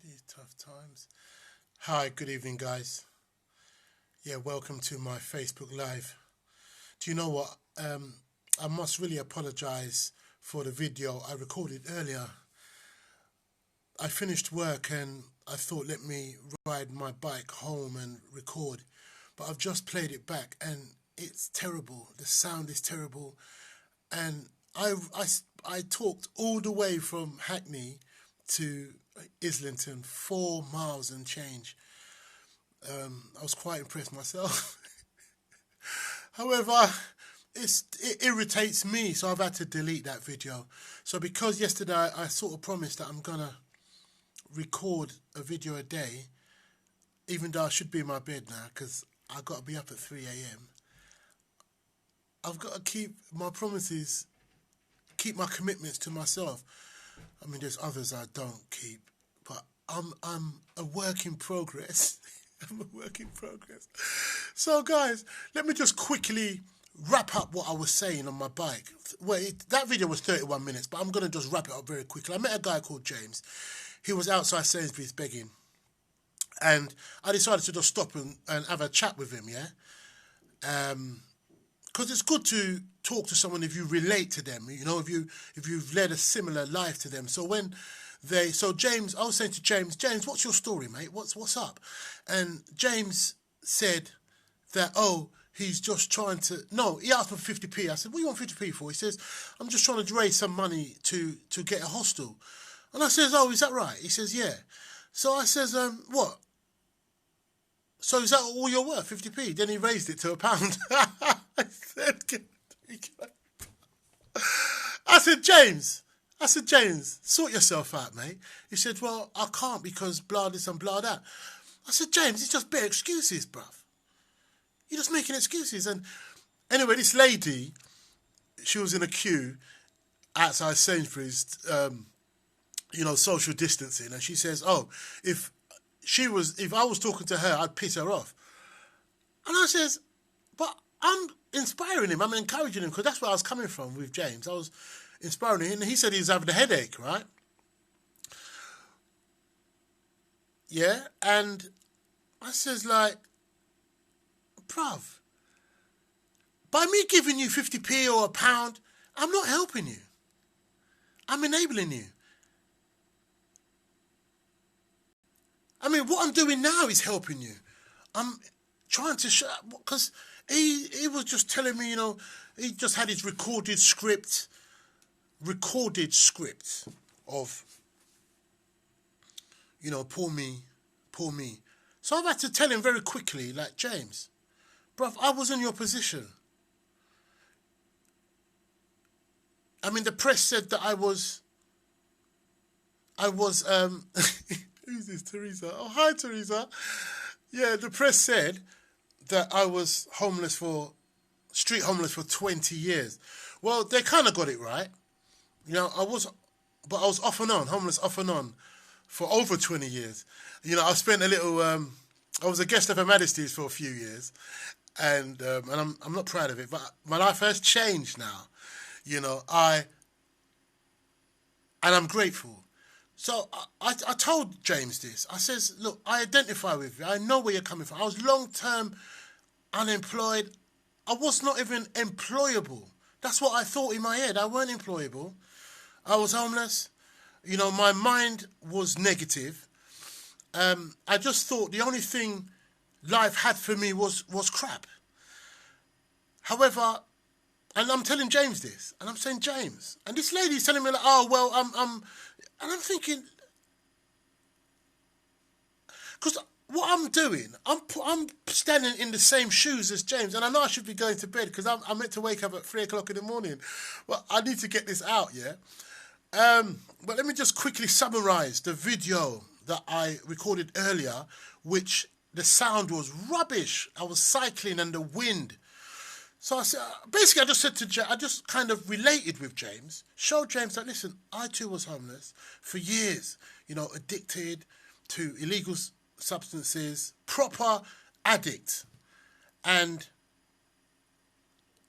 These tough times. Hi, good evening, guys. Yeah, welcome to my Facebook Live. Do you know what? I must really apologize for the video I recorded earlier. I finished work and I thought, let me ride my bike home and record. But I've just played it back and it's terrible. The sound is terrible. And I talked all the way from Hackney to Islington, 4 miles and change. I was quite impressed myself. However, it irritates me, so I've had to delete that video. So because yesterday I sort of promised that I'm gonna record a video a day, even though I should be in my bed now because I got to be up at 3 a.m. I've got to keep my promises, keep my commitments to myself. I mean, there's others I don't keep, but I'm a work in progress. I'm a work in progress. So, guys, let me just quickly wrap up what I was saying on my bike. Well, that video was 31 minutes, but I'm going to just wrap it up very quickly. I met a guy called James. He was outside Sainsbury's begging. And I decided to just stop and have a chat with him, yeah? Because it's good to talk to someone if you relate to them, you know, if you've led a similar life to them. So James, I was saying to James, what's your story, mate? What's up? And James said that, he's just trying to, no, he asked me for 50p. I said, what do you want 50p for? He says, I'm just trying to raise some money to get a hostel. And I says, oh, is that right? He says, yeah. So I says, what? So is that all you're worth, 50p? Then he raised it to £1. I said, James, sort yourself out, mate. He said, well, I can't because blah this and blah that. I said, James, it's just bare excuses, bruv. You're just making excuses. And anyway, this lady, she was in a queue outside Sainsbury's, social distancing. And she says, if I was talking to her, I'd piss her off. And I says, but I'm inspiring him. I'm encouraging him because that's where I was coming from with James. I was inspiring him. And he said he was having a headache, right? Yeah. And I says, like, bruv, by me giving you 50p or £1, I'm not helping you. I'm enabling you. I mean, what I'm doing now is helping you. I'm trying to show, because he was just telling me, he just had his recorded script of, poor me. So I've had to tell him very quickly, like, James, bruv, I was in your position. I mean, the press said that I was, who's this, Teresa? Oh, hi, Teresa. Yeah, the press said that I was street homeless for 20 years. Well, they kind of got it right. I was off and on, homeless off and on for over 20 years. I spent a little, I was a guest of Her Majesty's for a few years and I'm not proud of it, but my life has changed now. And I'm grateful. So I told James this. I says, look, I identify with you. I know where you're coming from. I was long-term unemployed. I was not even employable. That's what I thought in my head. I weren't employable. I was homeless. My mind was negative. I just thought the only thing life had for me was crap. However, and I'm telling James this, and I'm saying, James, and this lady's telling me, like, and I'm thinking, because what I'm doing, I'm standing in the same shoes as James, and I know I should be going to bed because I'm meant to wake up at 3 o'clock in the morning. But I need to get this out, yeah? But let me just quickly summarize the video that I recorded earlier, which the sound was rubbish. I was cycling and the wind. So I said, basically, I just said to James, I just kind of related with James, showed James that, listen, I too was homeless for years, addicted to illegal substances, proper addict. And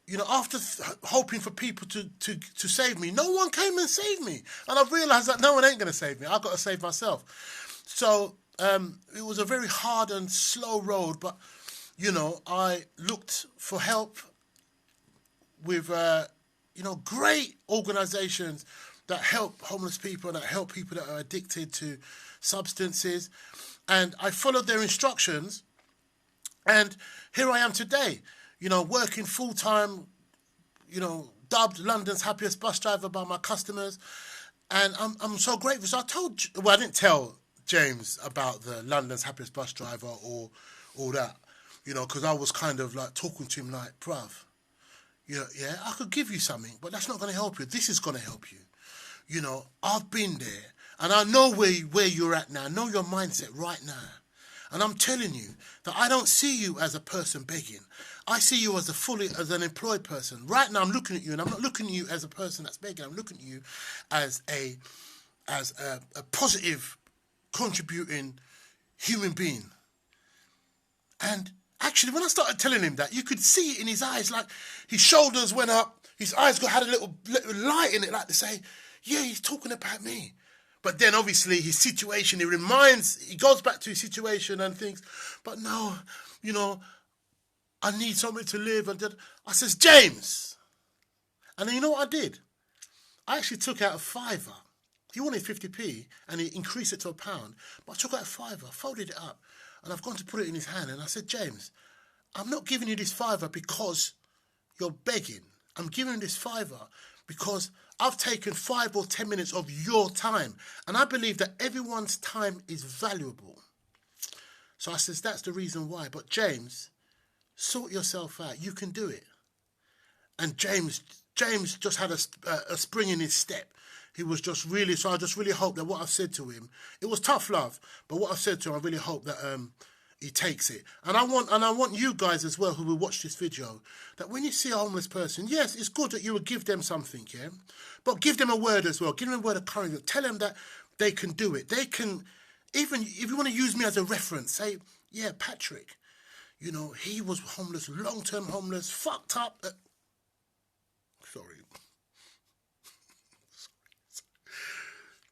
you know, after hoping for people to save me, no one came and saved me. And I've realised that no one ain't going to save me. I've got to save myself. So it was a very hard and slow road, but, you know, I looked for help with, you know, great organisations that help homeless people, that help people that are addicted to substances. And I followed their instructions, and here I am today, you know, working full-time, you know, dubbed London's happiest bus driver by my customers. And I'm so grateful. So I didn't tell James about the London's happiest bus driver or all that, you know, because I was kind of like talking to him like, bruv, yeah, I could give you something, but that's not going to help you. This is going to help you. You know, I've been there, and I know where you're at now. I know your mindset right now. And I'm telling you that I don't see you as a person begging. I see you as an employed person. Right now I'm looking at you, and I'm not looking at you as a person that's begging. I'm looking at you as a positive, contributing human being. And actually, when I started telling him that, you could see it in his eyes, like his shoulders went up, his eyes had a little light in it, like to say, yeah, he's talking about me. But then obviously his situation, he goes back to his situation and thinks, but no, you know, I need something to live. And I says, James. And then you know what I did? I actually took out a £5. He wanted 50p and he increased it to £1. But I took out a £5, folded it up, and I've gone to put it in his hand. And I said, James, I'm not giving you this £5 because you're begging. I'm giving you this £5 because I've taken 5 or 10 minutes of your time. And I believe that everyone's time is valuable. So I says, that's the reason why. But James, sort yourself out. You can do it. And James just had a spring in his step. He was just really, so I just really hope that what I've said to him, it was tough love, but what I've said to him, I really hope that he takes it. And I want you guys as well who will watch this video, that when you see a homeless person, yes, it's good that you would give them something, yeah? But give them a word as well. Give them a word of courage. Tell them that they can do it. They can, even if you want to use me as a reference, say, yeah, Patrick, you know, he was homeless, long-term homeless, fucked up. Sorry.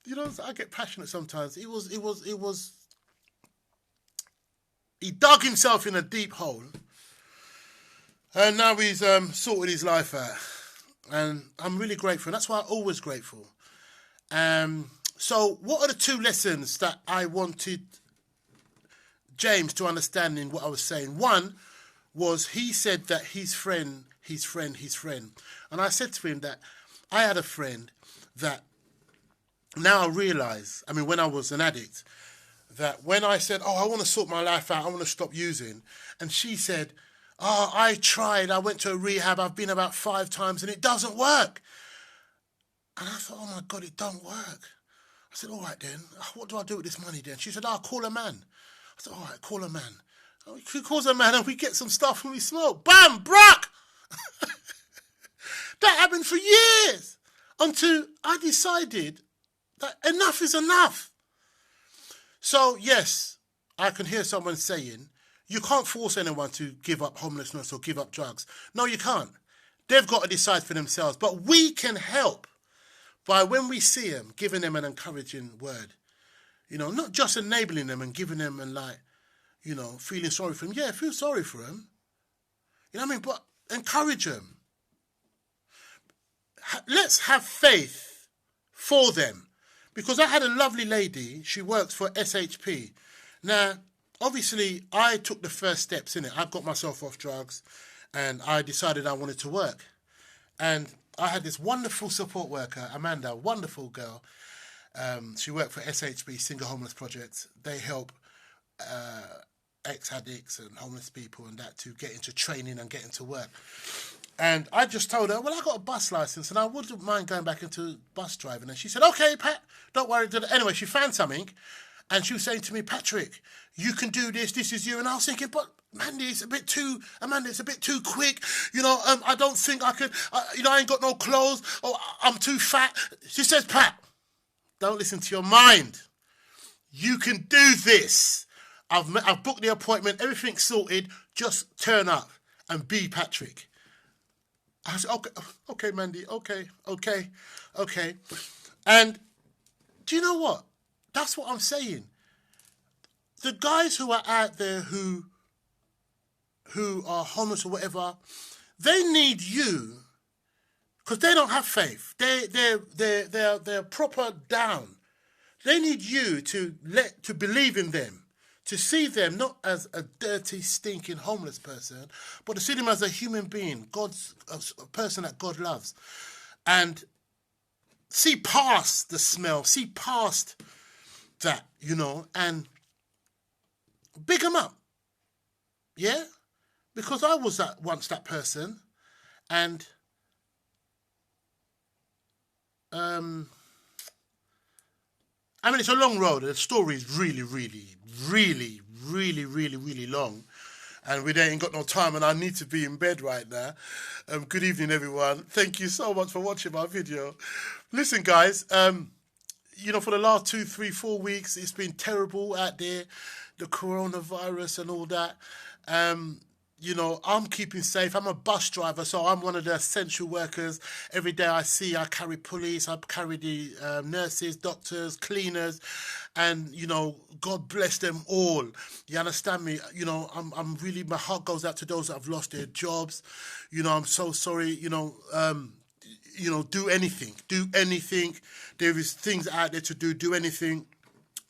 You know, I get passionate sometimes. He dug himself in a deep hole, and now he's sorted his life out, and I'm really grateful. That's why I'm always grateful. So what are the 2 lessons that I wanted James to understand in what I was saying? One was he said that his friend, and I said to him that I had a friend that now I realise, I mean, when I was an addict, that when I said, I want to sort my life out, I want to stop using, and she said, I tried, I went to a rehab, I've been about 5 times, and it doesn't work. And I thought, oh my God, it don't work. I said, all right then, what do I do with this money then? She said, I'll call a man. I said, all right, call a man. He calls a man and we get some stuff and we smoke. Bam, bruck! That happened for years until I decided that enough is enough. So, yes, I can hear someone saying, you can't force anyone to give up homelessness or give up drugs. No, you can't. They've got to decide for themselves. But we can help by, when we see them, giving them an encouraging word. You know, not just enabling them and giving them and like, you know, feeling sorry for them. Yeah, feel sorry for them. You know what I mean? But encourage them. Let's have faith for them. Because I had a lovely lady, she works for SHP. Now, obviously, I took the first steps in it. I got myself off drugs and I decided I wanted to work. And I had this wonderful support worker, Amanda, wonderful girl. She worked for SHP, Single Homeless Project. They help ex-addicts and homeless people and that to get into training and get into work. And I just told her, well, I got a bus license and I wouldn't mind going back into bus driving. And she said, okay, Pat, don't worry. Anyway, she found something and she was saying to me, Patrick, you can do this. This is you. And I was thinking, but Amanda, it's a bit too quick. You know, I don't think I could, you know, I ain't got no clothes or I'm too fat. She says, Pat, don't listen to your mind. You can do this. I've booked the appointment. Everything's sorted. Just turn up and be Patrick. I said, okay, okay, Mandy, okay. And do you know what? That's what I'm saying. The guys who are out there who are homeless or whatever, they need you because they don't have faith. They're proper down. They need you to believe in them, to see them not as a dirty, stinking, homeless person, but to see them as a human being, a person that God loves, and see past the smell, see past that, and big them up, yeah, because I was once that person, and I mean, it's a long road. The story is really, really, really, really, really, really long. And we ain't got no time, and I need to be in bed right now. Good evening, everyone. Thank you so much for watching my video. Listen, guys, for the last 2, 3, 4 weeks, it's been terrible out there, the coronavirus and all that. I'm keeping safe. I'm a bus driver, so I'm one of the essential workers. Every day I carry police, I carry the nurses, doctors, cleaners, and, God bless them all. You understand me? I'm really, my heart goes out to those that have lost their jobs. I'm so sorry, do anything. There is things out there to do anything.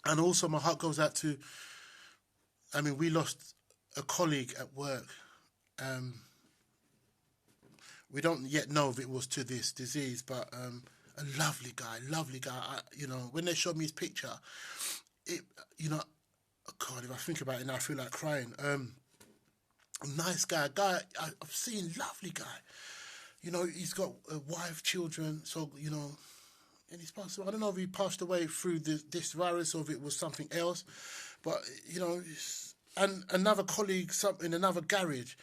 And also my heart goes out to, we lost a colleague at work. We don't yet know if it was to this disease, but a lovely guy. When they showed me his picture, God, if I think about it now, I feel like crying. A nice guy, I've seen, lovely guy. He's got a wife, children, so, and he's passed away. I don't know if he passed away through this virus or if it was something else, but, and another colleague in another garage,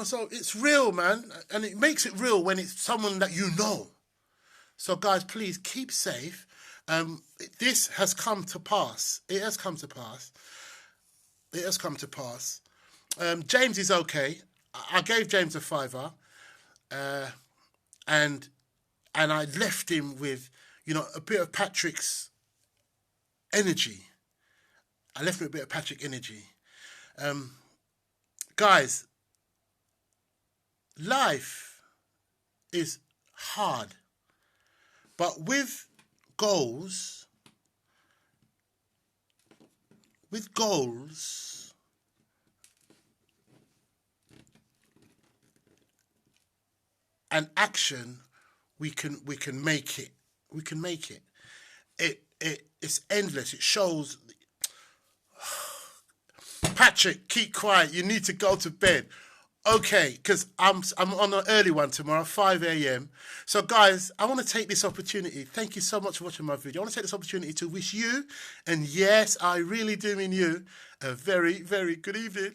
so it's real, man, and it makes it real when it's someone that you know. So, guys, please keep safe. This has come to pass. It has come to pass. James is okay. I gave James a £5, and I left him with, a bit of Patrick's energy. Guys, life is hard, but with goals and action, we can make it. It's endless. It shows. Patrick, keep quiet. You need to go to bed. Okay, because I'm on an early one tomorrow, 5 a.m. So, guys, I want to take this opportunity. Thank you so much for watching my video. I want to take this opportunity to wish you, and yes, I really do mean you, a very, very good evening.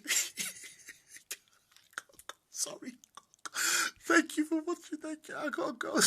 Sorry. Thank you for watching. Thank you. I gotta go.